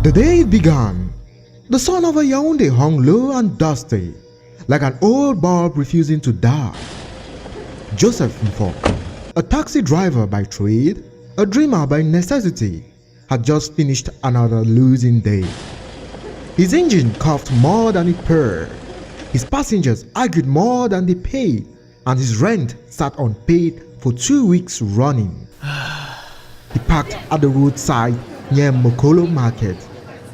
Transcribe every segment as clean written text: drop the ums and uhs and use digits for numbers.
The day it began, the sun over Yaoundé hung low and dusty, like an old bulb refusing to die. Joseph Mfor, a taxi driver by trade, a dreamer by necessity, had just finished another losing day. His engine coughed more than it purred, his passengers argued more than they paid, and his rent sat unpaid for 2 weeks running. He parked at the roadside near Mokolo Market,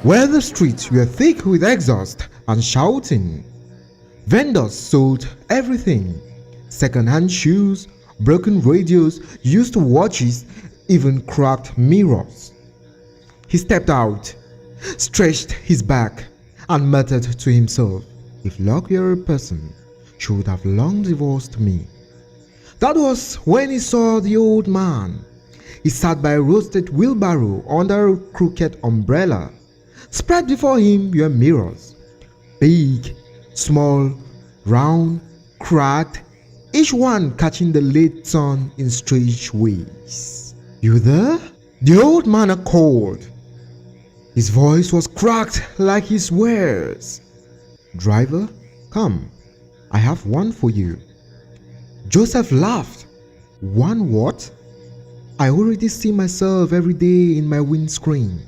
where the streets were thick with exhaust and shouting. Vendors sold everything: second-hand shoes, broken radios, used watches, even cracked mirrors. He stepped out, stretched his back, and muttered to himself, "If luck were a person, she would have long divorced me." That was when he saw the old man. He sat by a roasted wheelbarrow under a crooked umbrella. Spread before him were mirrors, big, small, round, cracked, each one catching the late sun in strange ways. "You there?" The old man called. His voice was cracked like his words. "Driver, come, I have one for you." Joseph laughed. "One what? I already see myself every day in my windscreen."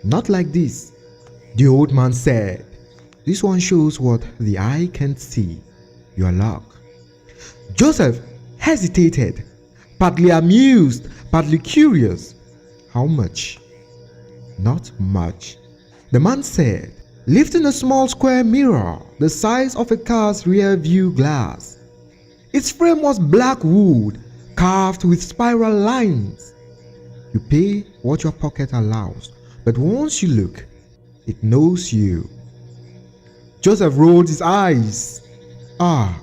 "Not like this," the old man said. "This one shows what the eye can't see. Your luck." Joseph hesitated, partly amused, partly curious. "How much?" "Not much," the man said, lifting a small square mirror the size of a car's rear view glass. Its frame was black wood, carved with spiral lines. "You pay what your pocket allows, but once you look, it knows you." Joseph rolled his eyes.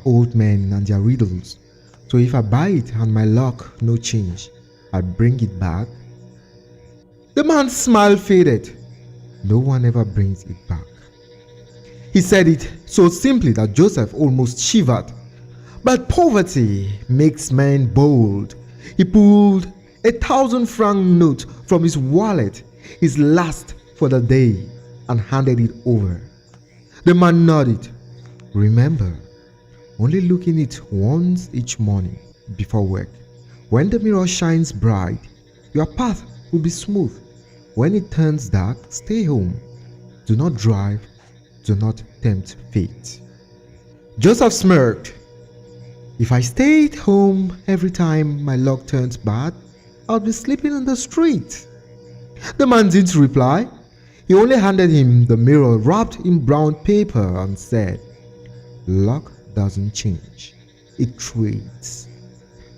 Old men and their riddles. So if I buy it and my luck no change, I bring it back? The man's smile faded. "No one ever brings it back." He said it so simply that Joseph almost shivered. But poverty makes men bold. He pulled a 1,000-franc note from his wallet, his last for the day, and handed it over. The man nodded. "Remember, only look in it once each morning before work. When the mirror shines bright, your path will be smooth. When it turns dark, stay home. Do not drive, do not tempt fate." Joseph smirked. "If I stayed home every time my luck turns bad, I'd be sleeping in the street." The man didn't reply. He only handed him the mirror wrapped in brown paper and said, "Luck doesn't change, it trades."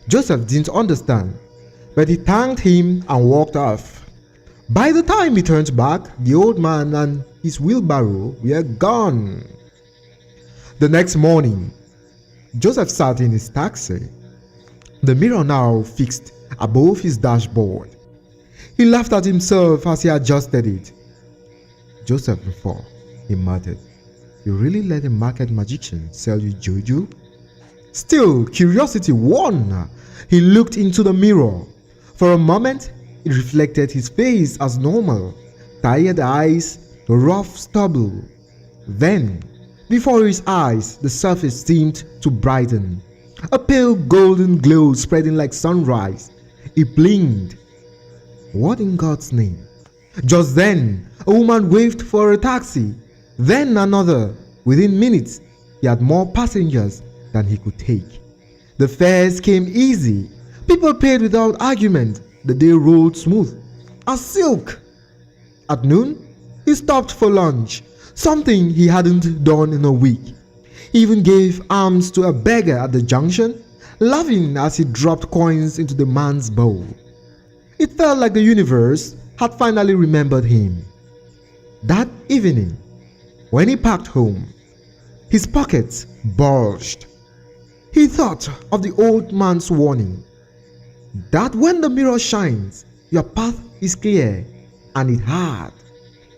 Joseph didn't understand, but he thanked him and walked off. By the time he turned back, the old man and his wheelbarrow were gone. The next morning, Joseph sat in his taxi, the mirror now fixed above his dashboard. He laughed at himself as he adjusted it. "Joseph Mfor," he muttered, "you really let a market magician sell you juju?" Still, curiosity won. He looked into the mirror. For a moment, it reflected his face as normal, tired eyes, rough stubble. Then, before his eyes, the surface seemed to brighten. A pale golden glow spreading like sunrise. He blinked. What in God's name? Just then, a woman waved for a taxi, then another. Within minutes, he had more passengers than he could take. The fares came easy. People paid without argument. The day rolled smooth as silk. At noon, he stopped for lunch, something he hadn't done in a week. He even gave alms to a beggar at the junction, laughing as he dropped coins into the man's bowl. It felt like the universe had finally remembered him. That evening, when he packed home, his pockets bulged. He thought of the old man's warning, that when the mirror shines, your path is clear, and it had.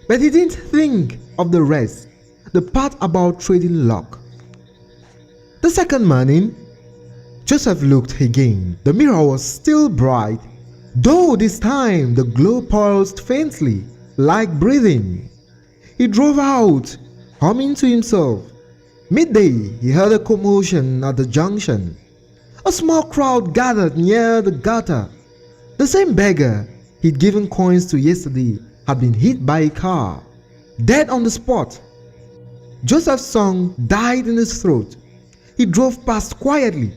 But he didn't think of the rest, the part about trading luck. The second morning, Joseph looked again. The mirror was still bright, though this time the glow pulsed faintly like breathing. He drove out, humming to himself. Midday, he heard a commotion at the junction. A small crowd gathered near the gutter. The same beggar he'd given coins to yesterday had been hit by a car, dead on the spot. Joseph's song died in his throat. He drove past quietly,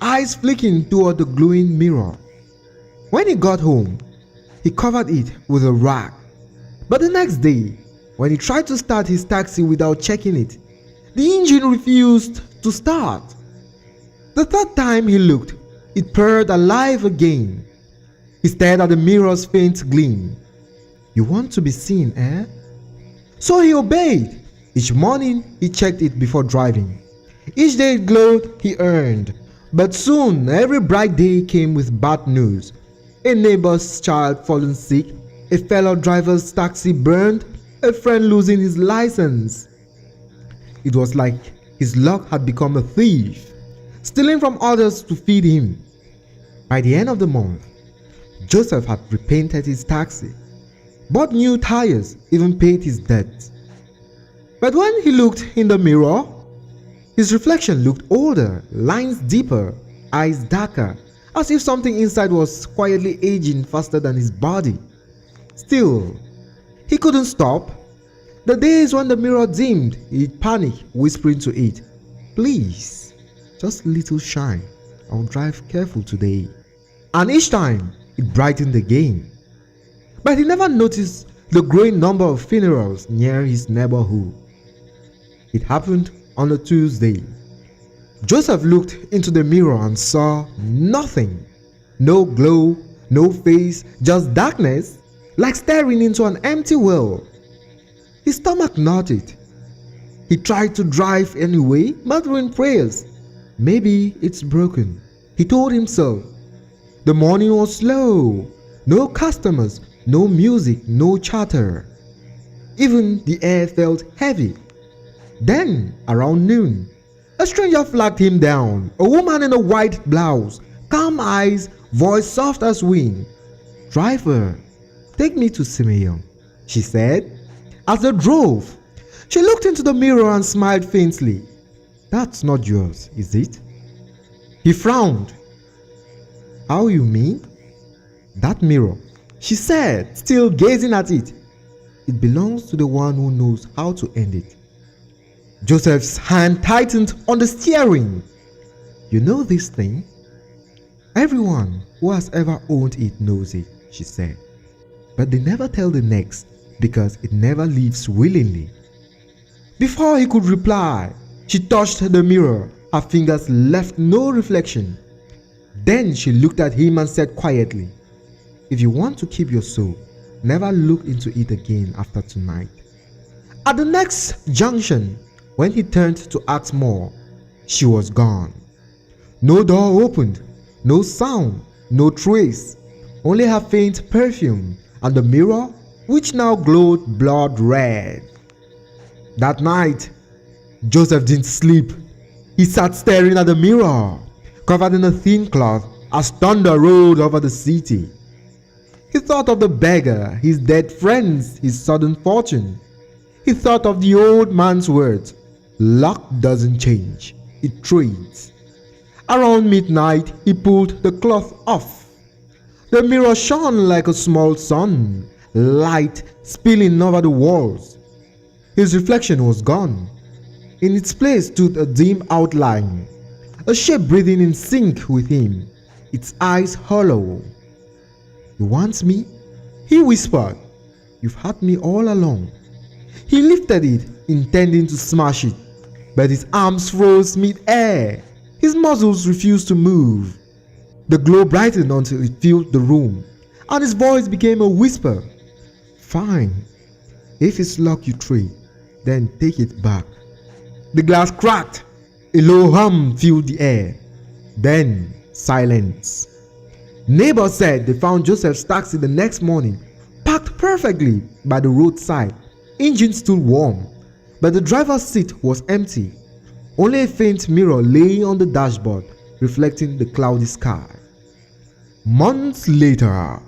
eyes flicking toward the glowing mirror. When he got home, he covered it with a rag. But the next day, when he tried to start his taxi without checking it, the engine refused to start. The third time he looked, it purred alive again. He stared at the mirror's faint gleam. You want to be seen, eh? So he obeyed. Each morning he checked it before driving. Each day it glowed, he earned. But soon every bright day came with bad news. A neighbor's child fallen sick, a fellow driver's taxi burned, a friend losing his license. It was like his luck had become a thief, stealing from others to feed him. By the end of the month, Joseph had repainted his taxi, bought new tires, even paid his debts. But when he looked in the mirror, his reflection looked older, lines deeper, eyes darker, as if something inside was quietly aging faster than his body. Still, he couldn't stop. The days when the mirror dimmed, he'd panic, whispering to it, "Please, just a little shine. I'll drive careful today." And each time, it brightened again. But he never noticed the growing number of funerals near his neighborhood. It happened on a Tuesday. Joseph looked into the mirror and saw nothing. No glow, no face, just darkness, like staring into an empty well. His stomach knotted. He tried to drive anyway, muttering prayers. Maybe it's broken, he told himself. The morning was slow. No customers, no music, no chatter. Even the air felt heavy. Then, around noon, a stranger flagged him down. A woman in a white blouse, calm eyes, voice soft as wind. "Driver, take me to Simeon," she said. As they drove, she looked into the mirror and smiled faintly. "That's not yours, is it?" He frowned. "How you mean?" "That mirror," she said, still gazing at it. "It belongs to the one who knows how to end it." Joseph's hand tightened on the steering. "You know this thing? Everyone who has ever owned it knows it," she said. "But they never tell the next because it never leaves willingly." Before he could reply, she touched the mirror. Her fingers left no reflection. Then she looked at him and said quietly, "If you want to keep your soul, never look into it again after tonight." At the next junction, when he turned to ask more, she was gone. No door opened, no sound, no trace, only her faint perfume and the mirror, which now glowed blood red. That night, Joseph didn't sleep. He sat staring at the mirror, covered in a thin cloth, as thunder rolled over the city. He thought of the beggar, his dead friends, his sudden fortune. He thought of the old man's words, "Luck doesn't change, it trades." Around midnight, he pulled the cloth off. The mirror shone like a small sun, light spilling over the walls. His reflection was gone. In its place stood a dim outline, a shape breathing in sync with him, its eyes hollow. "You want me?" he whispered. "You've had me all along." He lifted it, intending to smash it, but his arms froze mid-air. His muscles refused to move. The glow brightened until it filled the room, and his voice became a whisper. "Fine. If it's luck you trade, then take it back." The glass cracked. A low hum filled the air. Then silence. Neighbors said they found Joseph's taxi the next morning, parked perfectly by the roadside, engine still warm, but the driver's seat was empty. Only a faint mirror lay on the dashboard, reflecting the cloudy sky. Months later,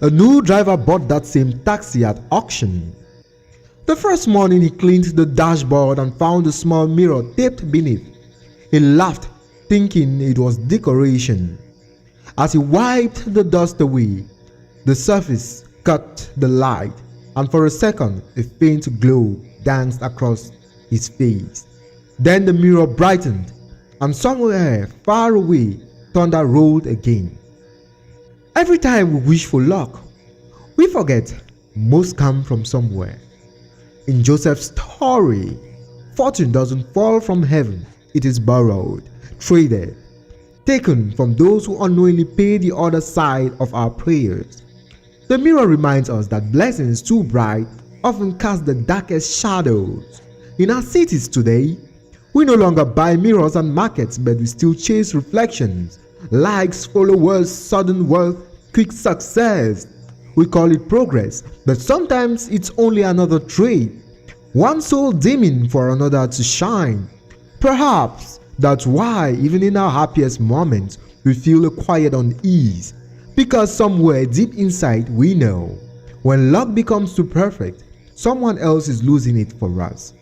A new driver bought that same taxi at auction. The first morning he cleaned the dashboard and found a small mirror taped beneath. He laughed, thinking it was decoration. As he wiped the dust away, the surface caught the light, and for a second a faint glow danced across his face. Then the mirror brightened, and somewhere far away thunder rolled again. Every time we wish for luck, we forget most come from somewhere. In Joseph's story, fortune doesn't fall from heaven, it is borrowed, traded, taken from those who unknowingly pay the other side of our prayers. The mirror reminds us that blessings too bright often cast the darkest shadows. In our cities today, we no longer buy mirrors and markets, but we still chase reflections, likes, followers, sudden wealth, quick success. We call it progress, but sometimes it's only another trade, one soul dimming for another to shine. Perhaps that's why even in our happiest moments we feel a quiet unease, because somewhere deep inside we know when luck becomes too perfect, someone else is losing it for us.